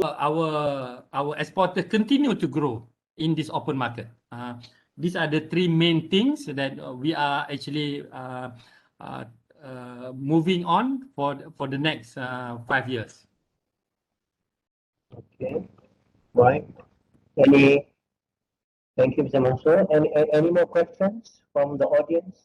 our exporter continue to grow in this open market. These are the three main things that we are actually moving on for the next 5 years. Okay, right. Thank you, Mr. Mansoor. Any more questions from the audience?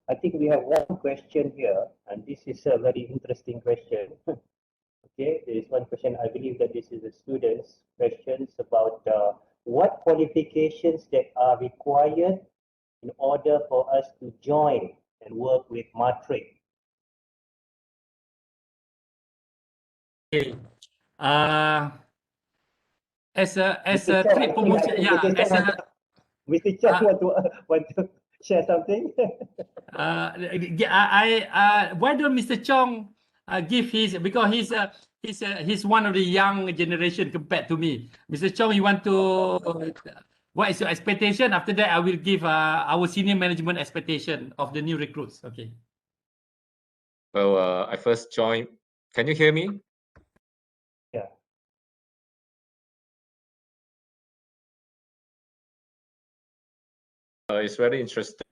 I think we have one question here, and this is a very interesting question. Okay, there is one question. I believe that this is a student's questions about what qualifications that are required in order for us to join and work with Matrix. Okay. As a trade promotion, Mr. Chang want to share something? Why don't Mr. Chong give his, because he's one of the young generation compared to me. Mr. Chong, you want to what is your expectation? After that, I will give our senior management expectation of the new recruits. Okay. Well, I first joined. Can you hear me? Yeah. It's very interesting.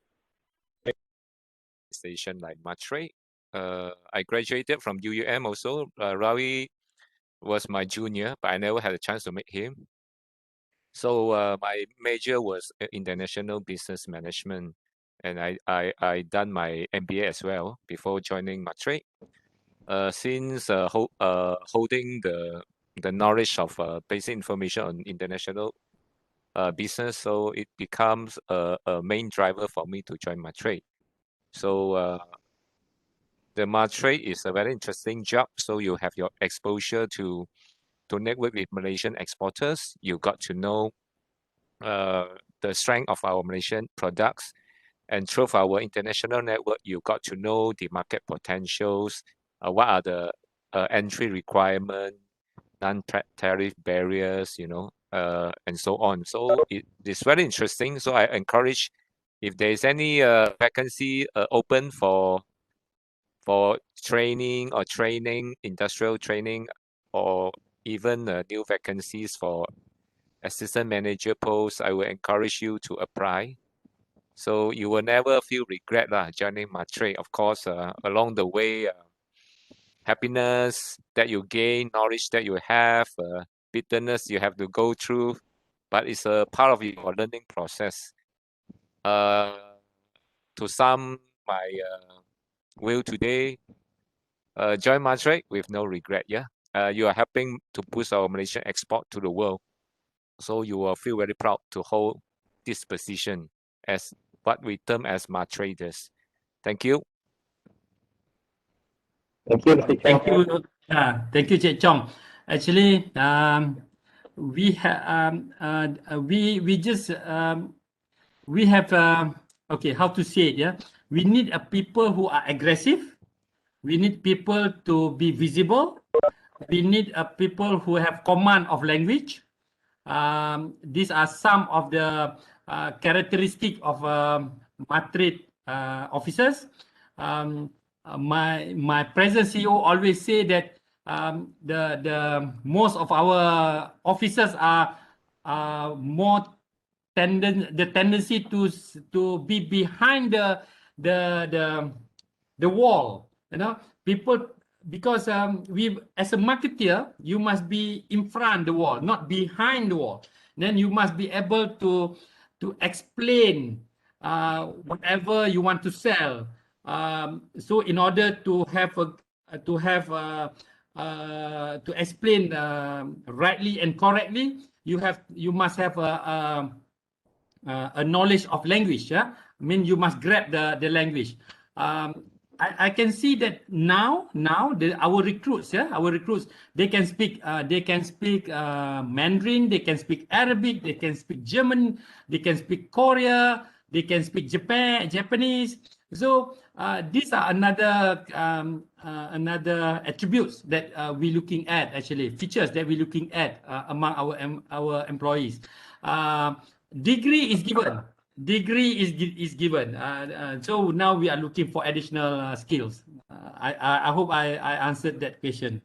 Station like Matrix. I graduated from UUM also. Ravi was my junior, but I never had a chance to meet him. So my major was international business management, and I done my MBA as well before joining Matrix. Since holding the knowledge of basic information on international business, so it becomes a main driver for me to join Matrix. So the Matrix is a very interesting job. So you have your exposure to network with Malaysian exporters. You got to know the strength of our Malaysian products, and through our international network, you got to know the market potentials. What are the entry requirements, non-tariff barriers, and so on. So it is very interesting. So I encourage, if there is any vacancy open for training, industrial training, or even new vacancies for assistant manager posts, I will encourage you to apply. So you will never feel regret joining Matrix. Of course, along the way, happiness that you gain, knowledge that you have, bitterness you have to go through, but it's a part of your learning process. To sum my will today, join Matrix with no regret. You are helping to push our Malaysian export to the world. So you will feel very proud to hold this position as what we term as Matraders. Thank you. Thank you, Mr. Chong. Thank you, Cik Chong. Actually, we have okay, how to say it? We need people who are aggressive. We need people to be visible. We need people who have command of language. These are some of the characteristics of Matrix officers. My present CEO always say that the most of our officers are more tendency to be behind the wall. People, because we as a marketer, you must be in front the wall, not behind the wall. Then you must be able to explain whatever you want to sell. So in order to explain rightly and correctly, you must have a knowledge of language. I mean, you must grab the language. I can see that now our recruits, they can speak Mandarin, they can speak Arabic, they can speak German, they can speak Korea, they can speak Japanese. So these are another attributes that we're looking at, actually features that we're looking at among our employees. Degree is given. degree is given. So now we are looking for additional skills. I hope I answered that question.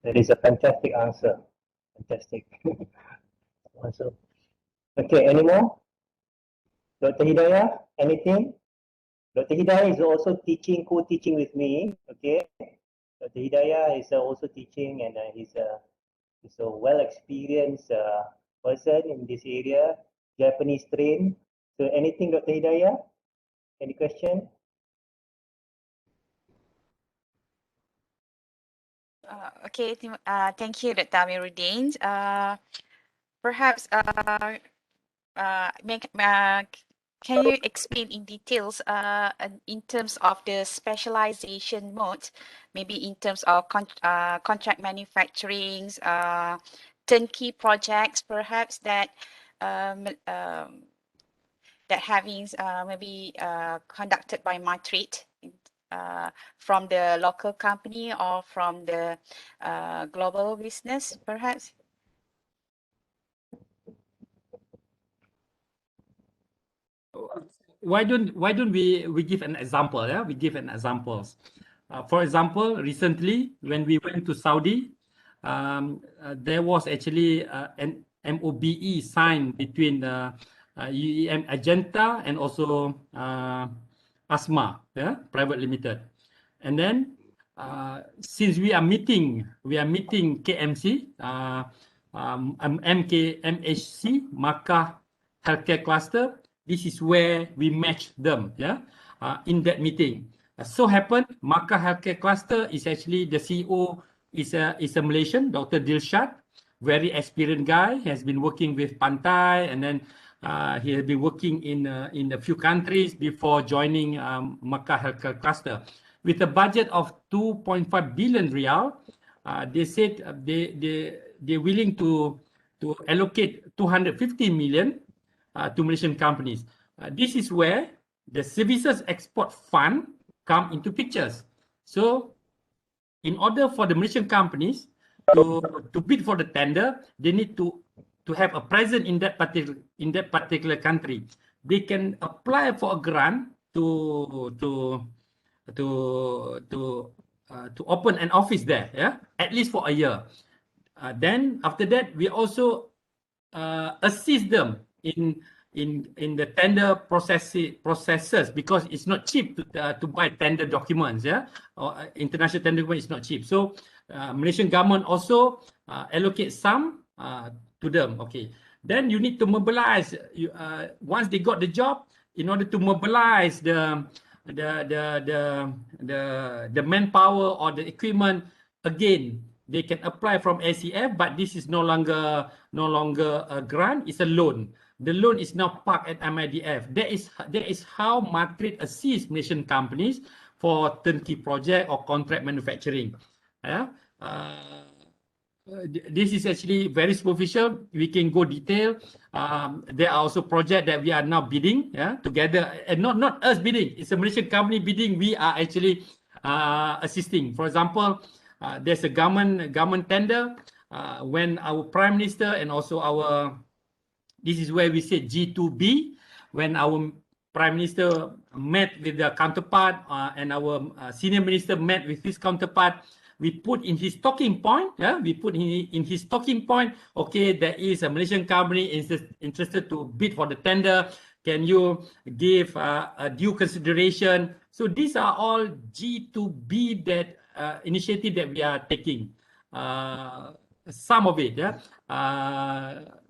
That is a fantastic answer. Fantastic. Also, okay, any more? Dr. Hidayah, anything? Dr. Hidayah is also teaching, co-teaching with me. Okay, Dr. Hidayah is also teaching, and he's a well-experienced person in this area, Japanese trained. So anything, Dr. Hidayah? Any question? Okay, thank you, Dr. Amiruddin. Perhaps can you explain in details in terms of the specialization mode, maybe in terms of contract manufacturing, turnkey projects, perhaps that that having maybe conducted by Matrix from the local company or from the global business, perhaps? Why don't we give an example? Yeah, we give an examples. For example, recently when we went to Saudi, there was actually an MOBE signed between UEM Agenta and also Asma, yeah, private limited. And then since we are meeting KMC, MHC, Makkah Healthcare Cluster. This is where we match them, yeah, in that meeting. So happened, Makkah Healthcare Cluster is actually the CEO is a Malaysian, Dr. Dilshad, very experienced guy. He has been working with Pantai, and then he has been working in a few countries before joining Makkah Healthcare Cluster. With a budget of 2.5 billion rial, they said they're willing to allocate 250 million to Malaysian companies. This is where the Services Export Fund come into pictures. So in order for the Malaysian companies to bid for the tender, they need to have a presence in that particular country. They can apply for a grant to open an office there, yeah, at least for a year. Then after that, we also assist them in the tender processes, because it's not cheap to buy tender documents, yeah, or international tender documents is not cheap. So Malaysian government also allocate some to them. Okay, then you need to mobilize. Once they got the job, in order to mobilize the manpower or the equipment, again they can apply from ACF, but this is no longer a grant, it's a loan. The loan is now parked at MIDF. That is how Matrix assists Malaysian companies for turnkey project or contract manufacturing. Yeah. This is actually very superficial. We can go detail. There are also projects that we are now bidding, yeah, together, and not us bidding. It's a Malaysian company bidding. We are actually assisting. For example, there's a government tender when our Prime Minister and also this is where we say G2B, when our Prime Minister met with the counterpart and our Senior Minister met with his counterpart. We put in his talking point, yeah, okay, there is a Malaysian company interested to bid for the tender. Can you give a due consideration? So these are all G2B initiative that we are taking. Some of it, yeah,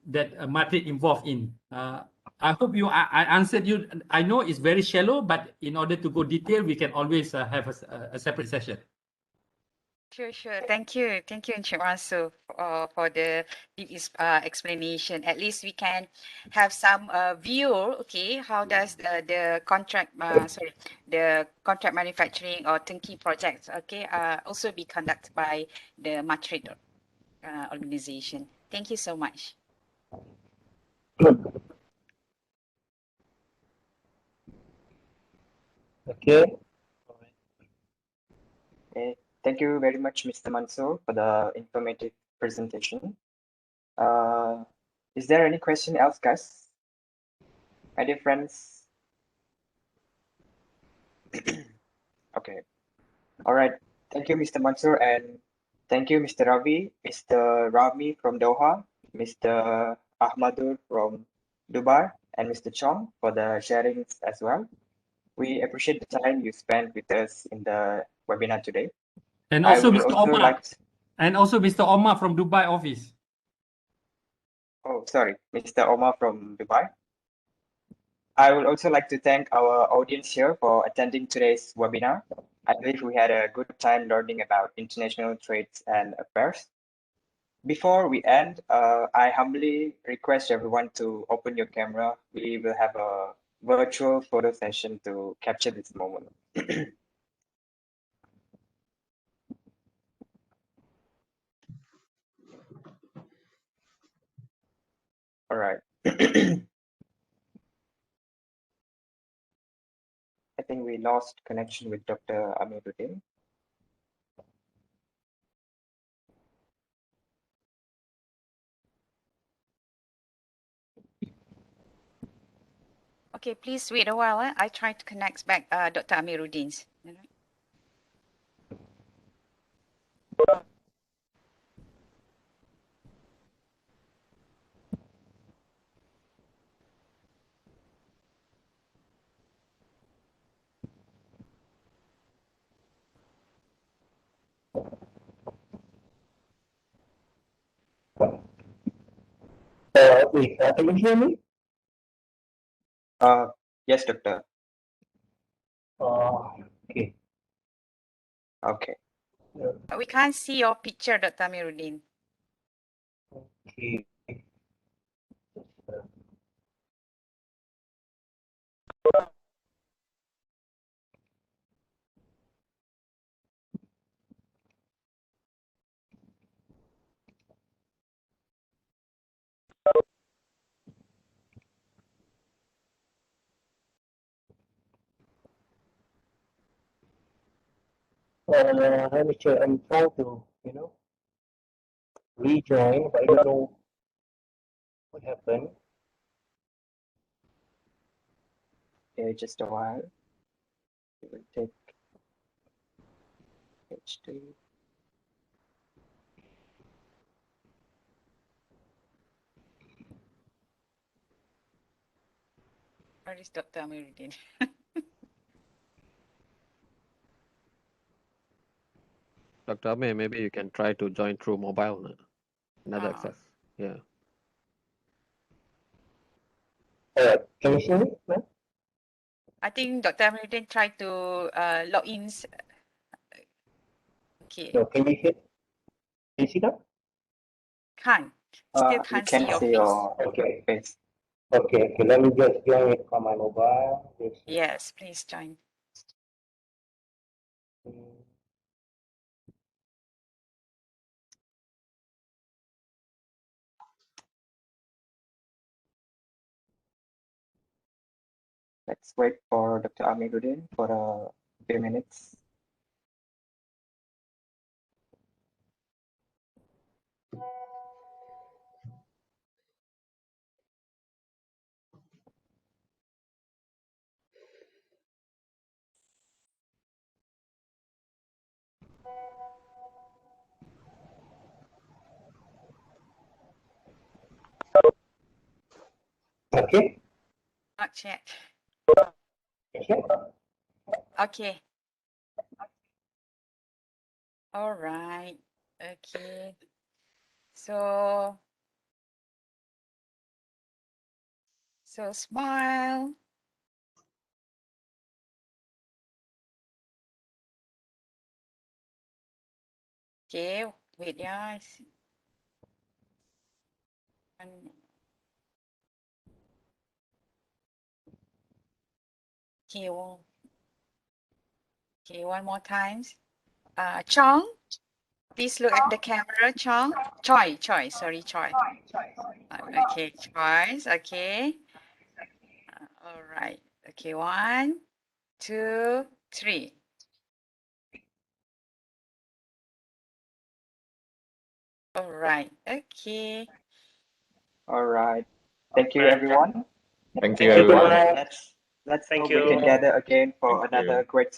that Matrix involved in. I hope I answered you. I know it's very shallow, but in order to go detail, we can always have a separate session. Sure. Thank you, Encik Mansur, for the explanation. At least we can have some view. Okay, how does the contract manufacturing or turnkey projects, okay, also be conducted by the Matrix organization. Thank you so much. Okay. Thank you very much, Mr. Mansur, for the informative presentation. Is there any question else, guys? My dear friends. Okay. All right. Thank you, Mr. Mansoor, and thank you, Mr. Ravi, Mr. Rami from Doha, Mr. Ahmadur from Dubai, and Mr. Chong for the sharings as well. We appreciate the time you spent with us in the webinar today. And I also would Mr. also Omar. like to- And also Mr. Omar from Dubai office. Oh, sorry, Mr. Omar from Dubai. I would also like to thank our audience here for attending today's webinar. I believe we had a good time learning about international trades and affairs. Before we end, I humbly request everyone to open your camera. We will have a virtual photo session to capture this moment. All right. I think we lost connection with Dr. Amiruddin. Okay, please wait a while. I try to connect back Dr. Amiruddin's. Wait, can you hear me? Yes, doctor. Okay. Okay. We can't see your picture, Dr. Amiruddin. Okay. Let me check. I'm trying to, rejoin, but I don't know what happened. Okay, just a while. It will take HD. Where is Dr. Amiruddin? Dr. Amir, maybe you can try to join through mobile. Another Ah. access. Yeah. Can you see me? No? I think Dr. Amiruddin tried to log in. Okay, No, can you see that? can't. We Still can't see can your see face. your Okay. face. Okay, let me just join it from my mobile. Yes, please join. Let's wait for Dr. Amiruddin for a few minutes. Okay. Not yet. Okay. Okay. All right. Okay. So smile. Okay, wait, yeah. Okay, one more time. Chong, please look at the camera, Chong. Choi, sorry, Choi. Okay, Choi, okay. All right. Okay, 1, 2, 3. All right. Okay. All right. Thank you, everyone. Thank Thank you, you, everyone. Bruno. Let's Thank hope we you. can gather again for Thank you. another great